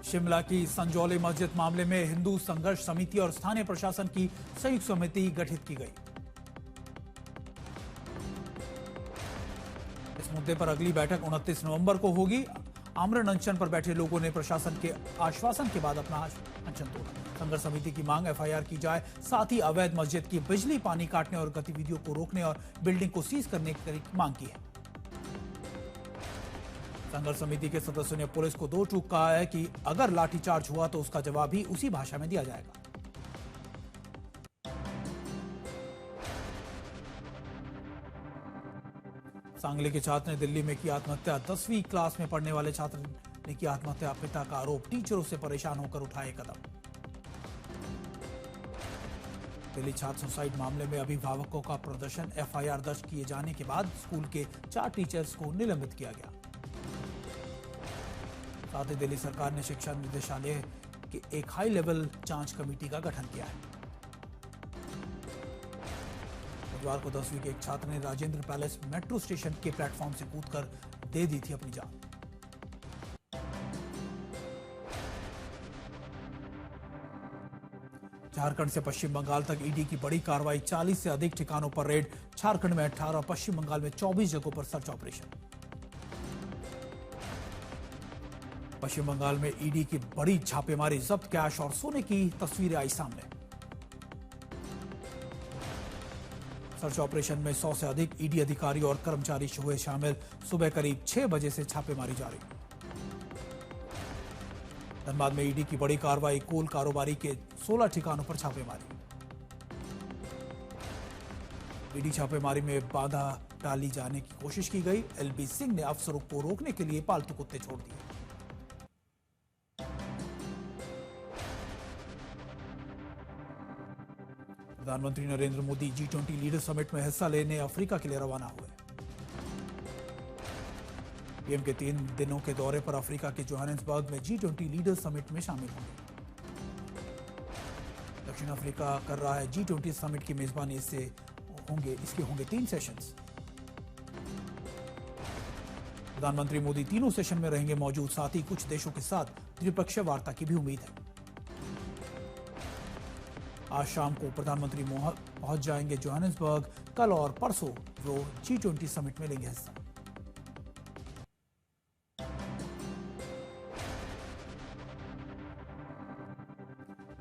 शिमला की संजौली मस्जिद मामले में हिंदू संघर्ष समिति और स्थानीय प्रशासन की संयुक्त समिति गठित की गई। इस मुद्दे पर अगली बैठक 29 नवंबर को होगी। आमरण अनशन पर बैठे लोगों ने प्रशासन के आश्वासन के बाद अपना अनशन तोड़ा। संघर्ष समिति की मांग एफआईआर की जाए, साथ ही अवैध मस्जिद की बिजली पानी काटने और गतिविधियों को रोकने और बिल्डिंग को सीज करने की मांग की है। संघर्ष समिति के सदस्यों ने पुलिस को दो टूक कहा है कि अगर लाठीचार्ज हुआ तो उसका जवाब भी उसी भाषा में दिया जाएगा। सांगली के छात्र ने दिल्ली में की आत्महत्या। 10वीं क्लास में पढ़ने वाले छात्र ने की आत्महत्या। पिता का आरोप, टीचरों से परेशान होकर उठाए कदम। दिल्ली छात्र सुसाइड मामले में अभिभावकों का प्रदर्शन। एफआईआर दर्ज किए जाने के बाद स्कूल के 4 टीचर्स को निलंबित किया गया। साथ ही दिल्ली सरकार ने शिक्षा निदेशालय की एक हाई लेवल जांच कमेटी का गठन किया है। बुधवार को 10वीं के एक छात्र ने राजेंद्र पैलेस मेट्रो स्टेशन के प्लेटफॉर्म से कूदकर दे दी थी अपनी जान। झारखंड से पश्चिम बंगाल तक ईडी की बड़ी कार्रवाई। 40 से अधिक ठिकानों पर रेड। झारखंड में 18, पश्चिम बंगाल में 24 जगहों पर सर्च ऑपरेशन। पश्चिम बंगाल में ईडी की बड़ी छापेमारी। जब्त कैश और सोने की तस्वीरें आई सामने। सर्च ऑपरेशन में 100 से अधिक ईडी अधिकारी और कर्मचारी हुए शामिल। सुबह करीब 6 बजे से छापेमारी जारी। धनबाद में ईडी की बड़ी कार्रवाई। कोल कारोबारी के 16 ठिकानों पर छापेमारी। ईडी छापेमारी में बाधा डाली जाने की कोशिश की गई। एलबी सिंह ने अफसरों को रोकने के लिए पालतू कुत्ते छोड़ दिए। प्रधानमंत्री Narendra Modi G20 leader summit में हिस्सा लेने अफ्रीका के लिए रवाना हुए। पीएम के 3 दिनों के दौरे पर अफ्रीका के जोहानिसबर्ग में G20 लीडर समिट में शामिल होंगे। दक्षिण अफ्रीका कर रहा है G20 समिट की मेजबानी। इसके होंगे 3 सेशंस। प्रधानमंत्री मोदी तीनों सेशन में रहेंगे मौजूद। साथ ही कुछ देशों के साथ द्विपक्षीय वार्ता की भी उम्मीद है। आज शाम को प्रधानमंत्री पहुंच जाएंगे जोहानिसबर्ग। कल और परसों वो G20 समिट में लेंगे हिस्सा।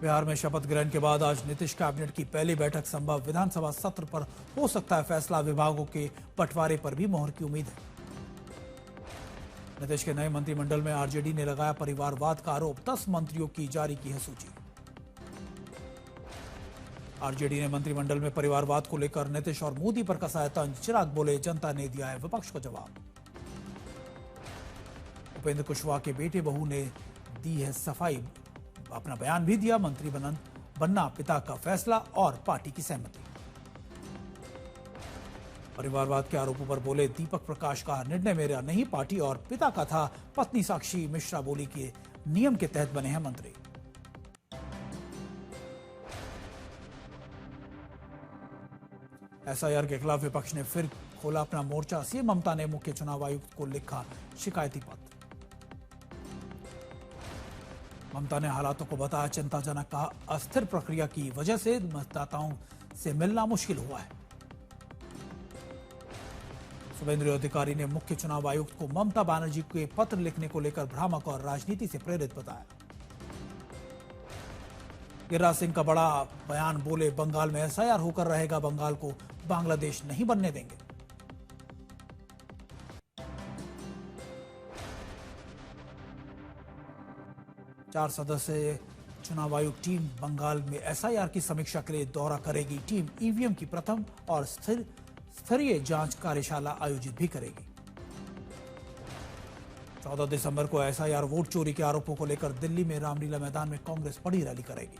बिहार में शपथ ग्रहण के बाद आज नीतीश कैबिनेट की पहली बैठक संभव। विधानसभा सत्र पर हो सकता है फैसला। विभागों के बंटवारे पर भी मोहर की उम्मीद है। नीतीश के नए मंत्रिमंडल में आरजेडी ने लगाया परिवारवाद का आरोप। 10 मंत्रियों की जारी की है सूची। आरजेडी ने मंत्रिमंडल में परिवारवाद को लेकर नीतीश और मोदी पर कसाया तंज। चिराग बोले, जनता ने दिया है विपक्ष को जवाब। उपेंद्र कुशवाहा के बेटे बहू ने दी है सफाई। अपना बयान भी दिया। मंत्री बनना पिता का फैसला और पार्टी की सहमति। परिवारवाद के आरोपों पर बोले दीपक प्रकाश का निर्णय मेरा नहीं, पार्टी और पिता का था। पत्नी साक्षी मिश्रा बोली कि नियम के तहत बने हैं मंत्री। एसआईआर के खिलाफ विपक्ष ने फिर खोला अपना मोर्चा। सीएम ममता ने मुख्य चुनाव आयुक्त को लिखा शिकायती पत्र। ममता ने हालातों को बताया चिंताजनक। कहा अस्थिर प्रक्रिया की वजह से मतदाताओं से मिलना मुश्किल हुआ है। शुभेंदु अधिकारी ने मुख्य चुनाव आयुक्त को ममता बनर्जी के पत्र लिखने को लेकर भ्रामक और राजनीति से प्रेरित बताया। गिरिराज सिंह का बड़ा बयान। बोले बंगाल में एसआईआर होकर रहेगा। बंगाल को बांग्लादेश नहीं बनने देंगे। चार सदस्यीय चुनाव आयोग टीम बंगाल में एसआईआर की समीक्षा के लिए दौरा करेगी। टीम ईवीएम की प्रथम और स्तरीय जांच कार्यशाला आयोजित भी करेगी। 14 दिसंबर को एसआईआर वोट चोरी के आरोपों को लेकर दिल्ली में रामलीला मैदान में कांग्रेस बड़ी रैली करेगी।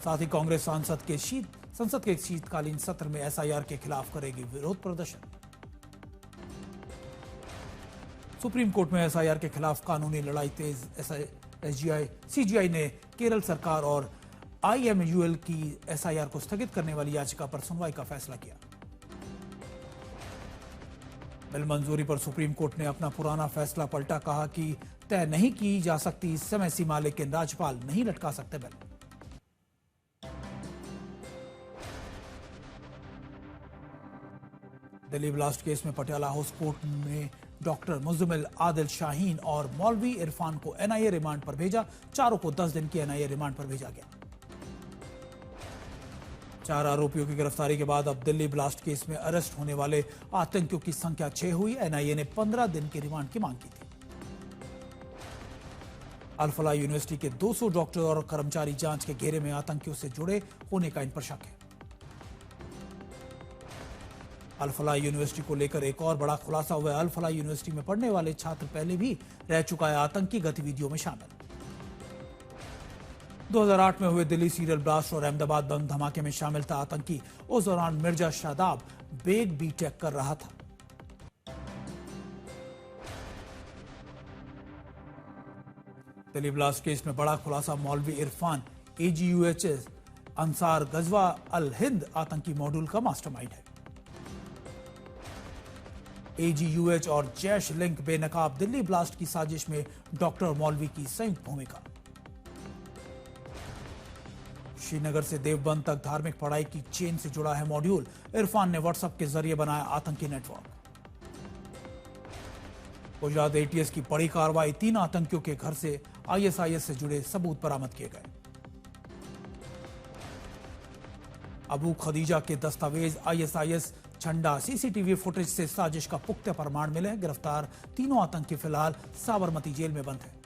साथ ही कांग्रेस संसद के शीतकालीन सत्र में एसआईआर के खिलाफ करेगी विरोध प्रदर्शन। सुप्रीम कोर्ट में एसआईआर के खिलाफ कानूनी लड़ाई तेज। सीजीआई ने केरल सरकार और आईएमयूएल की एसआईआर को स्थगित करने वाली याचिका पर सुनवाई का फैसला किया। बिल मंजूरी पर सुप्रीम कोर्ट ने अपना पुराना फैसला पलटा, कहा कि तय नहीं की जा सकती समय सीमा, लेकिन राज्यपाल नहीं लटका सकते बिल। दिल्ली ब्लास्ट केस में पटियाला हाउस कोर्ट में डॉक्टर मुजम्मिल आदिल शाहीन और मौलवी इरफान को एनआईए रिमांड पर भेजा। चारों को 10 दिन की एनआईए रिमांड पर भेजा गया। 4 आरोपियों की गिरफ्तारी के बाद अब दिल्ली ब्लास्ट केस में अरेस्ट होने वाले आतंकियों की संख्या 6 हुई। एनआईए ने 15 दिन के रिमांड की मांग की थी। अल फलाह यूनिवर्सिटी के 200 डॉक्टर और कर्मचारी जांच के घेरे में आतंकियों से जुड़े होने का इन पर शक है। अल फलाह यूनिवर्सिटी को लेकर एक और बड़ा खुलासा हुआ है। अल फलाह यूनिवर्सिटी में पढ़ने वाले छात्र पहले भी रह चुका है आतंकी गतिविधियों में शामिल। 2008 में हुए दिल्ली सीरियल ब्लास्ट और अहमदाबाद बम धमाके में शामिल था आतंकी। उस दौरान मिर्जा शादाब बेग बीटेक कर रहा था। दिल्ली ब्लास्ट केस में बड़ा खुलासा, मौलवी इरफान एजीयूएचएस अंसार गजवा अल हिंद आतंकी मॉड्यूल का मास्टरमाइंड है। एजीयूएच और जैश लिंक बेनकाब दिल्ली ब्लास्ट की साजिश में डॉक्टर मौलवी की संयुक्त भूमिका। श्रीनगर से देवबंद तक धार्मिक पढ़ाई की चेन से जुड़ा है मॉड्यूल। इरफान ने व्हाट्सएप के जरिए बनाया आतंकी नेटवर्क। गुजरात एटीएस की बड़ी कार्रवाई, 3 आतंकियों के घर से आईएसआईएस से जुड़े सबूत बरामद किए गए। अबू खदीजा के दस्तावेज, आईएसआईएस झंडा, सीसीटीवी फुटेज से साजिश का पुख्ता प्रमाण मिले। गिरफ्तार तीनों आतंकी फिलहाल साबरमती जेल में बंद है।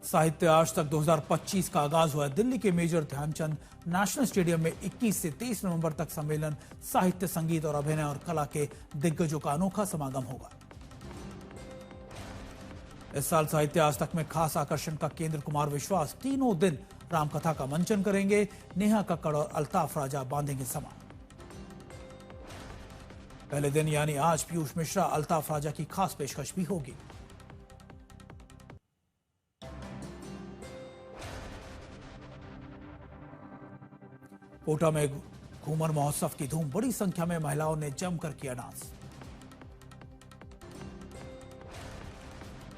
साहित्य आज तक 2025 का आगाज हुआ है। दिल्ली के मेजर ध्यानचंद नेशनल स्टेडियम में 21 से 23 नवंबर तक सम्मेलन, साहित्य, संगीत और अभिनय और कला के दिग्गजों का अनोखा समागम होगा। इस साल साहित्य आज तक में खास आकर्षण का केंद्र कुमार विश्वास 3 दिन रामकथा का मंचन करेंगे। नेहा कक्कड़ और अल्ताफ राजा बांधेंगे समा। पहले दिन यानी आज पीयूष मिश्रा, अल्ताफ राजा की खास पेशकश भी होगी। कोटा में घूमर महोत्सव की धूम, बड़ी संख्या में महिलाओं ने जमकर किया डांस।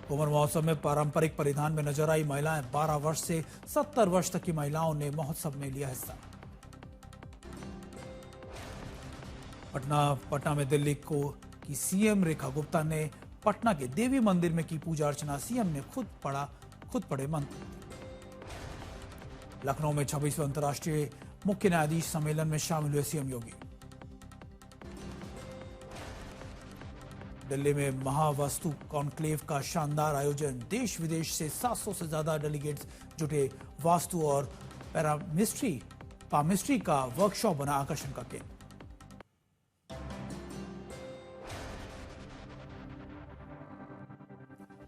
घूमर महोत्सव में पारंपरिक परिधान में नजर आई महिलाएं। 12 वर्ष से 70 वर्ष तक की महिलाओं ने महोत्सव में लिया हिस्सा। पटना में दिल्ली की सीएम रेखा गुप्ता ने पटना के देवी मंदिर में की पूजा अर्चना। सीएम ने खुद पढ़े मंत्र। लखनऊ में 26वें अंतर्राष्ट्रीय मुख्य न्यायाधीश सम्मेलन में शामिल हुए सीएम योगी। दिल्ली में महावास्तु कॉन्क्लेव का शानदार आयोजन, देश विदेश से 700 से ज्यादा डेलीगेट्स जुटे। वास्तु और पामिस्ट्री का वर्कशॉप बना आकर्षण का केंद्र।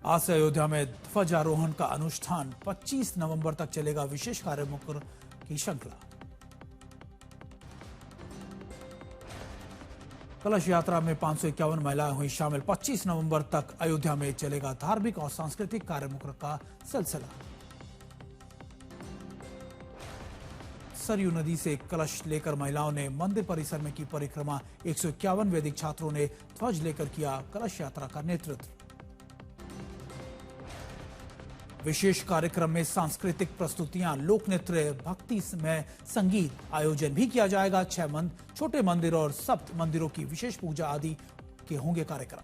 आज से अयोध्या में ध्वजारोहण का अनुष्ठान, 25 नवंबर तक चलेगा विशेष कार्यक्रम की श्रृंखला। कलश यात्रा में 551 महिलाएं हुई शामिल। 25 नवंबर तक अयोध्या में चलेगा धार्मिक और सांस्कृतिक कार्यक्रम का सिलसिला। सरयू नदी से कलश लेकर महिलाओं ने मंदिर परिसर में की परिक्रमा। 151 वैदिक छात्रों ने ध्वज लेकर किया कलश यात्रा का नेतृत्व। विशेष कार्यक्रम में सांस्कृतिक प्रस्तुतियां, लोक नृत्य, भक्ति में संगीत आयोजन भी किया जाएगा। 6 छोटे मंदिर और सप्त मंदिरों की विशेष पूजा आदि के होंगे कार्यक्रम।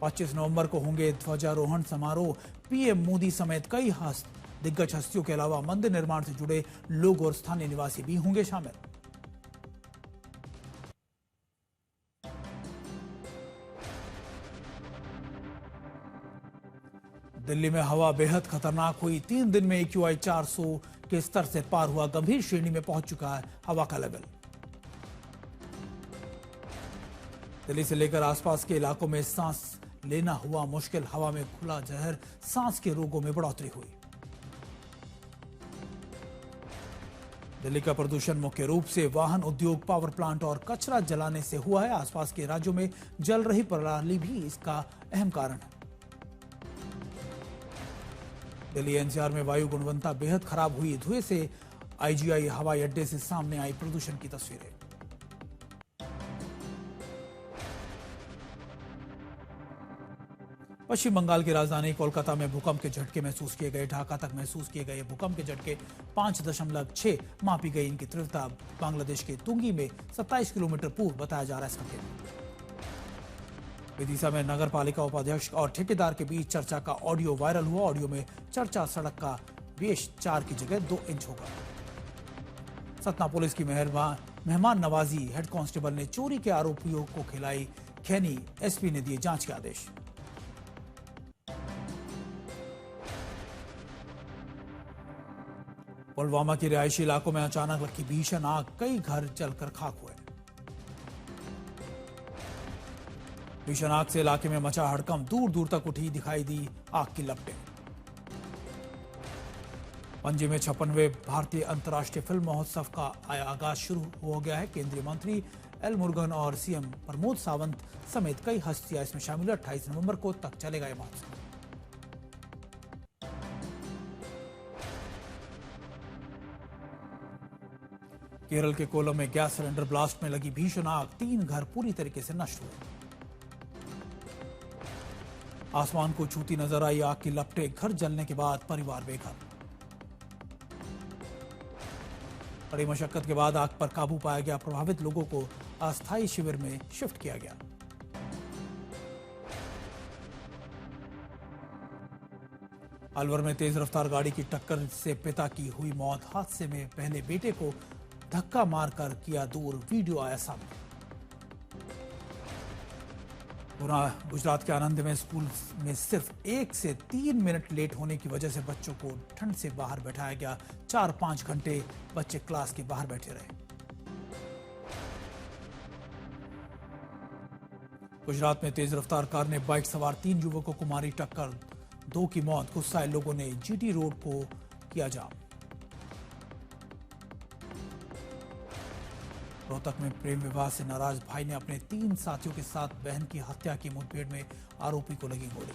25 नवंबर को होंगे ध्वजारोहण समारोह। पीएम मोदी समेत कई दिग्गज हस्तियों के अलावा मंदिर निर्माण से जुड़े लोग और स्थानीय निवासी भी होंगे शामिल। दिल्ली में हवा बेहद खतरनाक हुई। 3 दिन में AQI 400 के स्तर से पार हुआ। गंभीर श्रेणी में पहुंच चुका है हवा का लेवल। दिल्ली से लेकर आसपास के इलाकों में सांस लेना हुआ मुश्किल। हवा में खुला जहर, सांस के रोगों में बढ़ोतरी हुई। दिल्ली का प्रदूषण मुख्य रूप से वाहन उद्योग, पावर प्लांट और कचरा जलाने से हुआ है। आसपास के राज्यों में जल रही पराली भी इसका अहम कारण है। दिल्ली NCR में वायु गुणवत्ता बेहद खराब हुई। धुएं से आईजीआई हवाई अड्डे से सामने आई प्रदूषण की तस्वीरें। पश्चिम बंगाल की राजधानी कोलकाता में भूकंप के झटके महसूस किए गए। ढाका तक महसूस किए गए भूकंप के झटके 5.6 मापी गई। इनकी तीव्रता बांग्लादेश के तुंगी में 27 किलोमीटर पूर्व बताया जा रहा है इसका केंद्र। विदिशा में नगर पालिका उपाध्यक्ष और ठेकेदार के बीच चर्चा का ऑडियो वायरल हुआ। ऑडियो में चर्चा सड़क का बेस 4 की जगह 2 इंच होगा। सतना पुलिस की मेहमान नवाजी। हेड कांस्टेबल ने चोरी के आरोपियों को खिलाई खैनी। एसपी ने दिए जांच के आदेश। पुलवामा के रिहायशी इलाकों में अचानक लगी भीषण आग। कई घर जलकर खाक हुए। भीषण आग से इलाके में मचा हड़कंप। दूर दूर तक उठी दिखाई दी आग की लपटें। पणजी में 56वें भारतीय अंतर्राष्ट्रीय फिल्म महोत्सव का आगाज शुरू हो गया है। केंद्रीय मंत्री एल मुरुगन और सीएम प्रमोद सावंत समेत कई हस्तियां इसमें शामिल। 28 नवंबर को तक चलेगा यह महोत्सव। केरल के कोलम में गैस सिलेंडर ब्लास्ट में लगी भीषण आग। 3 घर पूरी तरीके से नष्ट हुए। आसमान को छूती नजर आई आग की लपटें। घर जलने के बाद परिवार बेघर। कड़ी मशक्कत के बाद आग पर काबू पाया गया। प्रभावित लोगों को अस्थायी शिविर में शिफ्ट किया गया। अलवर में तेज रफ्तार गाड़ी की टक्कर से पिता की हुई मौत। हादसे में पहले बेटे को धक्का मारकर किया दूर। वीडियो आया सामने। गुजरात के आनंद में स्कूल में सिर्फ 1 से 3 मिनट लेट होने की वजह से बच्चों को ठंड से बाहर बैठाया गया। 4-5 घंटे बच्चे क्लास के बाहर बैठे रहे। गुजरात में तेज रफ्तार कार ने बाइक सवार 3 युवकों को मारी टक्कर। 2 की मौत। गुस्साए लोगों ने जीटी रोड को किया जाम। रोहतक में प्रेम विवाह से नाराज भाई ने अपने 3 साथियों के साथ बहन की हत्या की। मुठभेड़ में आरोपी को लगी गोली।